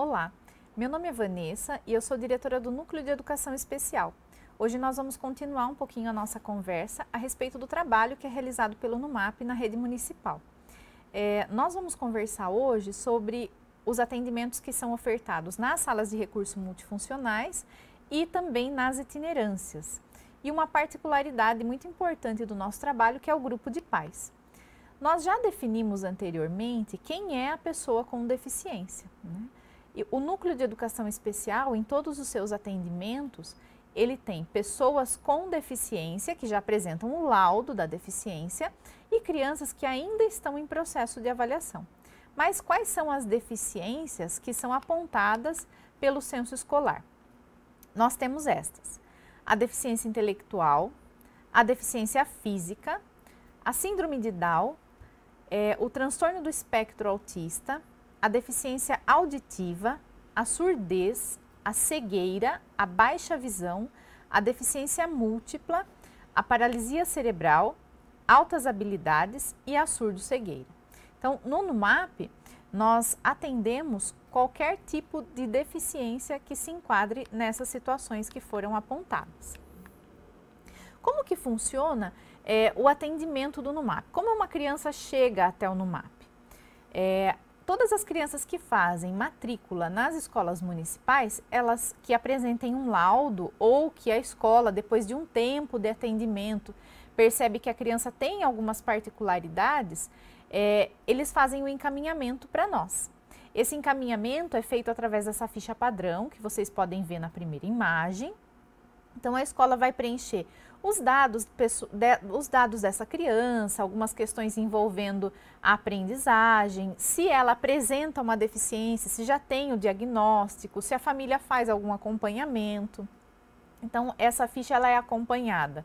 Olá, meu nome é Vanessa e eu sou diretora do Núcleo de Educação Especial. Hoje nós vamos continuar um pouquinho a nossa conversa a respeito do trabalho que é realizado pelo NUMAP na rede municipal. Nós vamos conversar hoje sobre os atendimentos que são ofertados nas salas de recursos multifuncionais e também nas itinerâncias. E uma particularidade muito importante do nosso trabalho que é o grupo de pais. Nós já definimos anteriormente quem é a pessoa com deficiência, né? E o Núcleo de Educação Especial, em todos os seus atendimentos, ele tem pessoas com deficiência, que já apresentam o laudo da deficiência, e crianças que ainda estão em processo de avaliação. Mas quais são as deficiências que são apontadas pelo censo escolar? Nós temos estas: a deficiência intelectual, a deficiência física, a síndrome de Down, o transtorno do espectro autista, a deficiência auditiva, a surdez, a cegueira, a baixa visão, a deficiência múltipla, a paralisia cerebral, altas habilidades e a surdo-cegueira. Então, no NUMAP, nós atendemos qualquer tipo de deficiência que se enquadre nessas situações que foram apontadas. Como que funciona o atendimento do NUMAP? Como uma criança chega até o NUMAP? Todas as crianças que fazem matrícula nas escolas municipais, elas que apresentem um laudo ou que a escola, depois de um tempo de atendimento, percebe que a criança tem algumas particularidades, eles fazem o encaminhamento para nós. Esse encaminhamento é feito através dessa ficha padrão, que vocês podem ver na primeira imagem. Então, a escola vai preencher os dados dessa criança, algumas questões envolvendo a aprendizagem, se ela apresenta uma deficiência, se já tem o diagnóstico, se a família faz algum acompanhamento. Então, essa ficha ela é acompanhada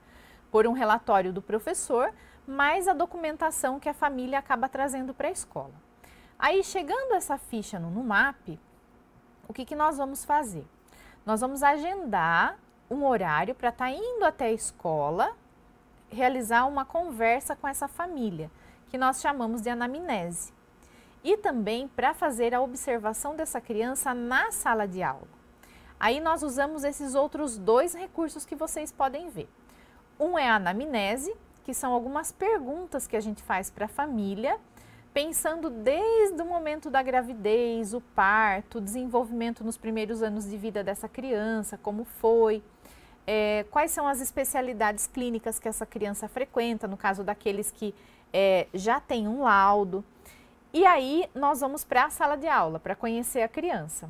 por um relatório do professor, mais a documentação que a família acaba trazendo para a escola. Aí, chegando essa ficha no NUMAP, o que nós vamos fazer? Nós vamos agendar um horário para estar indo até a escola, realizar uma conversa com essa família, que nós chamamos de anamnese. E também para fazer a observação dessa criança na sala de aula. Aí nós usamos esses outros dois recursos que vocês podem ver. Um é a anamnese, que são algumas perguntas que a gente faz para a família, pensando desde o momento da gravidez, o parto, o desenvolvimento nos primeiros anos de vida dessa criança, como foi, quais são as especialidades clínicas que essa criança frequenta, no caso daqueles que já têm um laudo. E aí nós vamos para a sala de aula para conhecer a criança.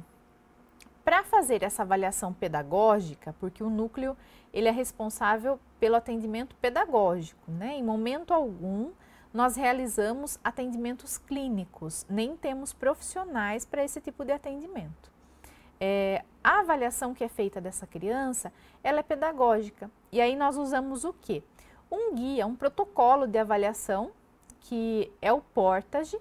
Para fazer essa avaliação pedagógica, porque o núcleo ele é responsável pelo atendimento pedagógico, né? Em momento algum nós realizamos atendimentos clínicos, nem temos profissionais para esse tipo de atendimento. A avaliação que é feita dessa criança, ela é pedagógica. E aí nós usamos o quê? Um guia, um protocolo de avaliação, que é o Portage.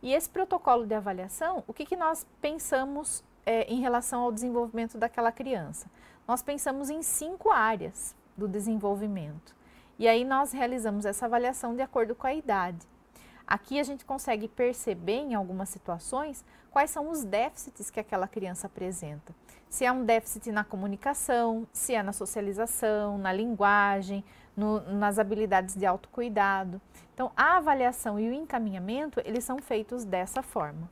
E esse protocolo de avaliação, o que nós pensamos em relação ao desenvolvimento daquela criança? Nós pensamos em 5 áreas do desenvolvimento. E aí nós realizamos essa avaliação de acordo com a idade. Aqui a gente consegue perceber em algumas situações quais são os déficits que aquela criança apresenta. Se é um déficit na comunicação, se é na socialização, na linguagem, nas habilidades de autocuidado. Então, a avaliação e o encaminhamento, eles são feitos dessa forma.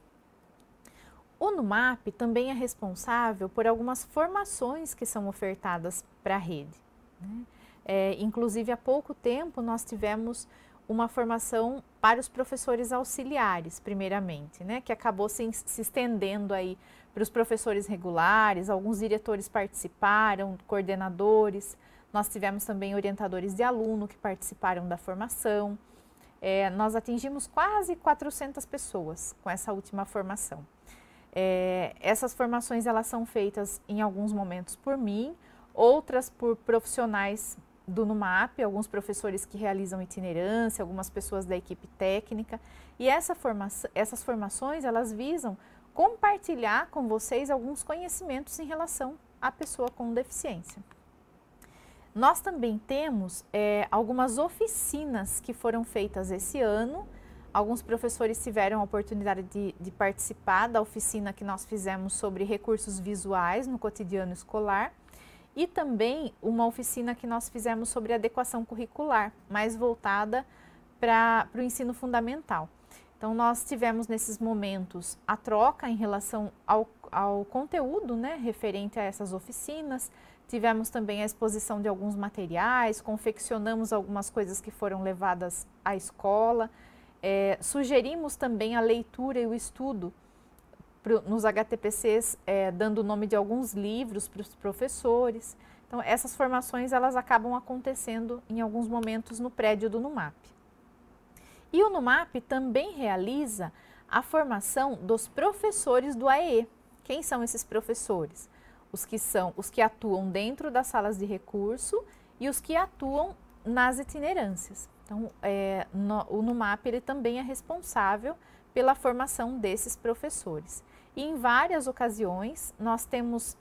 O NUMAP também é responsável por algumas formações que são ofertadas para a rede, né? Inclusive, há pouco tempo, nós tivemos uma formação para os professores auxiliares, primeiramente, né? Que acabou se estendendo aí para os professores regulares, alguns diretores participaram, coordenadores, nós tivemos também orientadores de aluno que participaram da formação. Nós atingimos quase 400 pessoas com essa última formação. Essas formações elas são feitas em alguns momentos por mim, outras por profissionais do NUMAP, alguns professores que realizam itinerância, algumas pessoas da equipe técnica. E essas formações elas visam compartilhar com vocês alguns conhecimentos em relação à pessoa com deficiência. Nós também temos algumas oficinas que foram feitas esse ano Alguns professores tiveram a oportunidade de participar da oficina que nós fizemos sobre recursos visuais no cotidiano escolar e também uma oficina que nós fizemos sobre adequação curricular, mais voltada para o ensino fundamental. Então, nós tivemos nesses momentos a troca em relação ao conteúdo, né, referente a essas oficinas. Tivemos também a exposição de alguns materiais, confeccionamos algumas coisas que foram levadas à escola. Sugerimos também a leitura e o estudo nos HTPCs, dando o nome de alguns livros para os professores. Então, essas formações elas acabam acontecendo em alguns momentos no prédio do NUMAP. E o NUMAP também realiza a formação dos professores do AEE. Quem são esses professores? Os que atuam dentro das salas de recurso e os que atuam nas itinerâncias. Então, o NUMAP ele também é responsável pela formação desses professores. E em várias ocasiões nós temos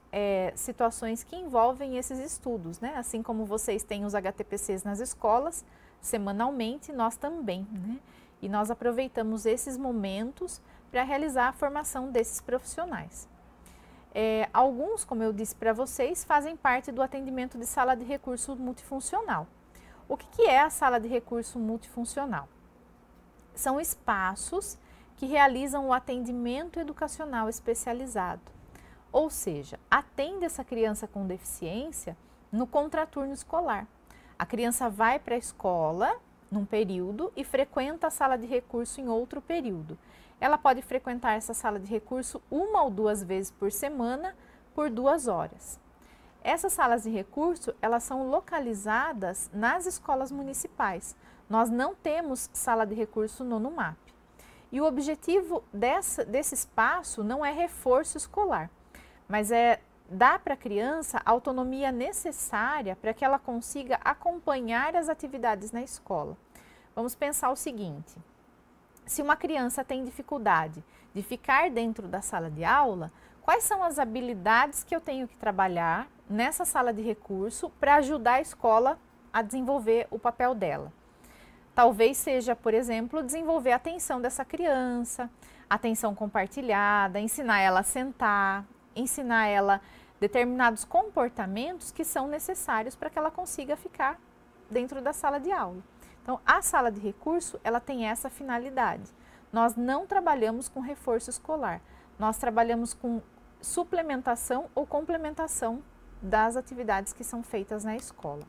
situações que envolvem esses estudos, né? Assim como vocês têm os HTPCs nas escolas, semanalmente nós também, né? E nós aproveitamos esses momentos para realizar a formação desses profissionais. Alguns, como eu disse para vocês, fazem parte do atendimento de sala de recurso multifuncional. O que é a sala de recurso multifuncional? São espaços que realizam o atendimento educacional especializado, ou seja, atende essa criança com deficiência no contraturno escolar. A criança vai para a escola num período e frequenta a sala de recurso em outro período. Ela pode frequentar essa sala de recurso 1 ou 2 vezes por semana por 2 horas. Essas salas de recurso, elas são localizadas nas escolas municipais. Nós não temos sala de recurso no NUMAP. E o objetivo desse espaço não é reforço escolar, mas é dar para a criança a autonomia necessária para que ela consiga acompanhar as atividades na escola. Vamos pensar o seguinte: se uma criança tem dificuldade de ficar dentro da sala de aula, quais são as habilidades que eu tenho que trabalhar nessa sala de recurso para ajudar a escola a desenvolver o papel dela? Talvez seja, por exemplo, desenvolver a atenção dessa criança, atenção compartilhada, ensinar ela a sentar, ensinar ela determinados comportamentos que são necessários para que ela consiga ficar dentro da sala de aula. Então, a sala de recurso, ela tem essa finalidade. Nós não trabalhamos com reforço escolar, nós trabalhamos com suplementação ou complementação das atividades que são feitas na escola.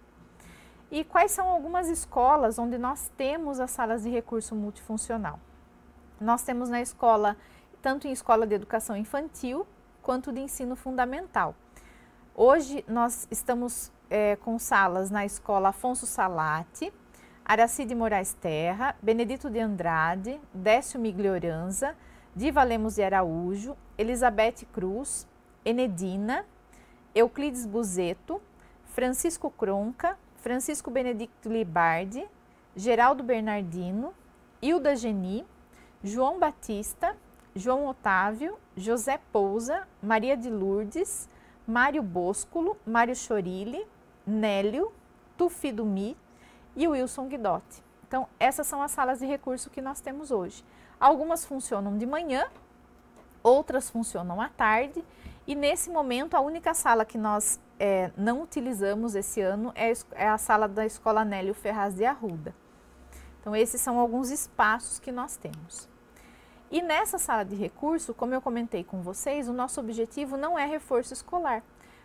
E quais são algumas escolas onde nós temos as salas de recurso multifuncional? Nós temos na escola, tanto em escola de educação infantil, quanto de ensino fundamental. Hoje nós estamos com salas na escola Afonso Salati, Aracide Moraes Terra, Benedito de Andrade, Décio Miglioranza, Diva Lemos de Araújo, Elizabeth Cruz, Enedina, Euclides Buzeto, Francisco Cronca, Francisco Benedicto Libardi, Geraldo Bernardino, Hilda Geni, João Batista, João Otávio, José Pousa, Maria de Lourdes, Mário Boscolo, Mário Chorilli, Nélio, Tufi Dumi e Wilson Guidotti. Então, essas são as salas de recurso que nós temos hoje. Algumas funcionam de manhã, outras funcionam à tarde, e nesse momento a única sala que nós não utilizamos esse ano é a sala da Escola Nélio Ferraz de Arruda. Então, esses são alguns espaços que nós temos. E nessa sala de recurso, como eu comentei com vocês, o nosso objetivo não é reforço escolar,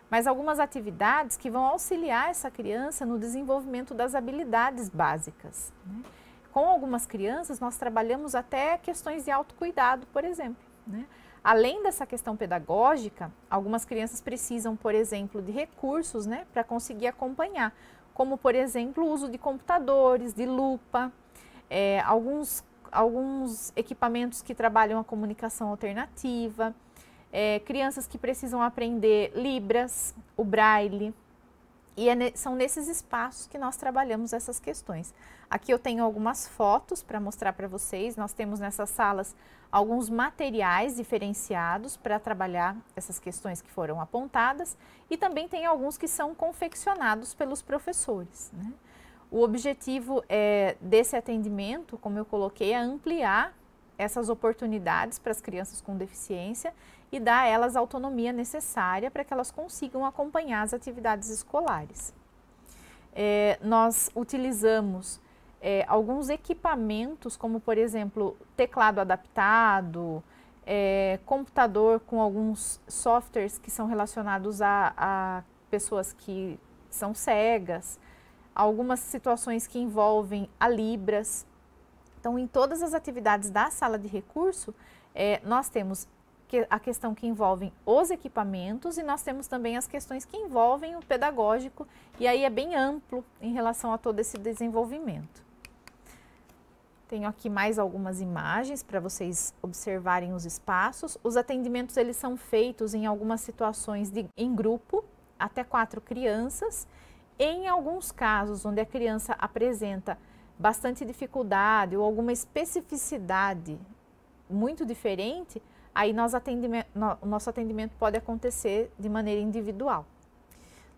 mas algumas atividades que vão auxiliar essa criança no desenvolvimento das habilidades básicas, né? Com algumas crianças, nós trabalhamos até questões de autocuidado, por exemplo, né? Além dessa questão pedagógica, algumas crianças precisam, por exemplo, de recursos, né, para conseguir acompanhar, como, por exemplo, o uso de computadores, de lupa, alguns equipamentos que trabalham a comunicação alternativa, crianças que precisam aprender Libras, o Braille, e são nesses espaços que nós trabalhamos essas questões. Aqui eu tenho algumas fotos para mostrar para vocês. Nós temos nessas salas alguns materiais diferenciados para trabalhar essas questões que foram apontadas, e também tem alguns que são confeccionados pelos professores, né? O objetivo desse atendimento, como eu coloquei, é ampliar essas oportunidades para as crianças com deficiência e dar a elas a autonomia necessária para que elas consigam acompanhar as atividades escolares. Nós utilizamos alguns equipamentos, como por exemplo, teclado adaptado, computador com alguns softwares que são relacionados a pessoas que são cegas, algumas situações que envolvem a Libras. Então, em todas as atividades da sala de recurso, nós temos a questão que envolve os equipamentos e nós temos também as questões que envolvem o pedagógico, e aí é bem amplo em relação a todo esse desenvolvimento. Tenho aqui mais algumas imagens para vocês observarem os espaços. Os atendimentos eles são feitos em algumas situações em grupo, até 4 crianças. Em alguns casos, onde a criança apresenta bastante dificuldade ou alguma especificidade muito diferente, aí o nosso atendimento pode acontecer de maneira individual.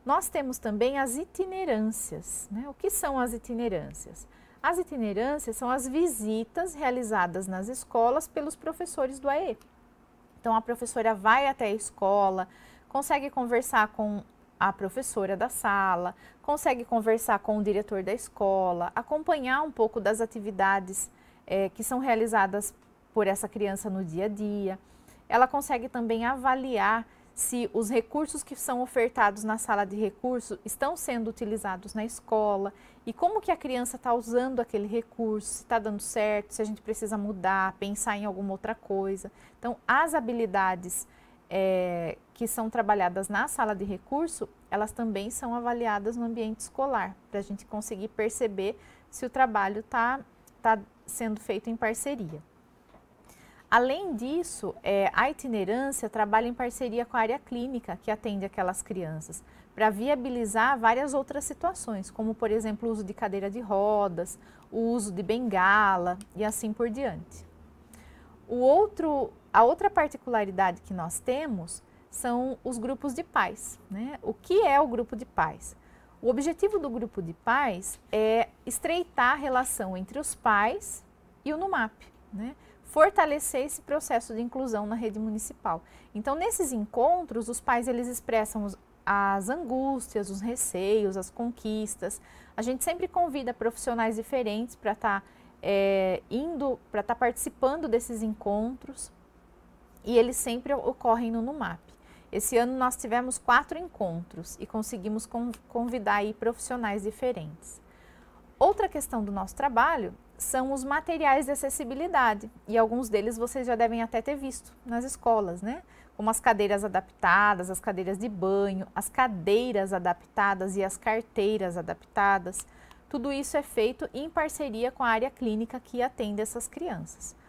Nós temos também as itinerâncias, né? O que são as itinerâncias? As itinerâncias são as visitas realizadas nas escolas pelos professores do AE. Então, a professora vai até a escola, consegue conversar com a professora da sala, consegue conversar com o diretor da escola, acompanhar um pouco das atividades que são realizadas por essa criança no dia a dia. Ela consegue também avaliar se os recursos que são ofertados na sala de recurso estão sendo utilizados na escola e como que a criança está usando aquele recurso, se está dando certo, se a gente precisa mudar, pensar em alguma outra coisa. Então, as habilidades que são trabalhadas na sala de recurso, elas também são avaliadas no ambiente escolar, para a gente conseguir perceber se o trabalho está sendo feito em parceria. Além disso, a itinerância trabalha em parceria com a área clínica que atende aquelas crianças, para viabilizar várias outras situações, como por exemplo o uso de cadeira de rodas, o uso de bengala e assim por diante. A outra particularidade que nós temos são os grupos de pais, né? O que é o grupo de pais? O objetivo do grupo de pais é estreitar a relação entre os pais e o NUMAP, né? Fortalecer esse processo de inclusão na rede municipal. Então, nesses encontros, os pais eles expressam as angústias, os receios, as conquistas. A gente sempre convida profissionais diferentes para estar participando desses encontros, e eles sempre ocorrem no NUMAP. Esse ano nós tivemos 4 encontros e conseguimos convidar aí profissionais diferentes. Outra questão do nosso trabalho são os materiais de acessibilidade, e alguns deles vocês já devem até ter visto nas escolas, né? Como as cadeiras adaptadas, as cadeiras de banho, as cadeiras adaptadas e as carteiras adaptadas. Tudo isso é feito em parceria com a área clínica que atende essas crianças.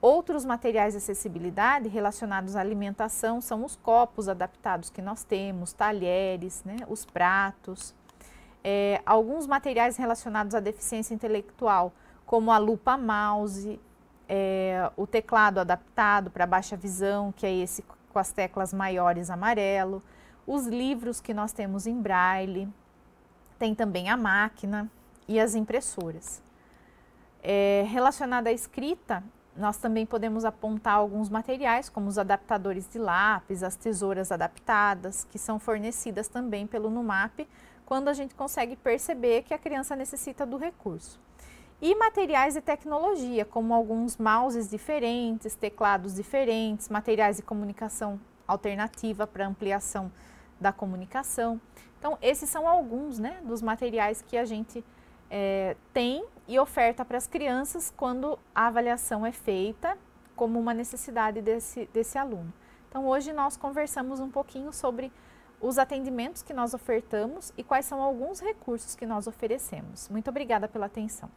Outros materiais de acessibilidade relacionados à alimentação são os copos adaptados que nós temos, talheres, né, os pratos. Alguns materiais relacionados à deficiência intelectual, como a lupa mouse, o teclado adaptado para baixa visão, que é esse com as teclas maiores amarelo, os livros que nós temos em braille, tem também a máquina e as impressoras. Relacionado à escrita, nós também podemos apontar alguns materiais, como os adaptadores de lápis, as tesouras adaptadas, que são fornecidas também pelo NUMAP, quando a gente consegue perceber que a criança necessita do recurso. E materiais de tecnologia, como alguns mouses diferentes, teclados diferentes, materiais de comunicação alternativa para ampliação da comunicação. Então, esses são alguns, né, dos materiais que a gente tem e oferta para as crianças quando a avaliação é feita como uma necessidade desse aluno. Então, hoje nós conversamos um pouquinho sobre os atendimentos que nós ofertamos e quais são alguns recursos que nós oferecemos. Muito obrigada pela atenção.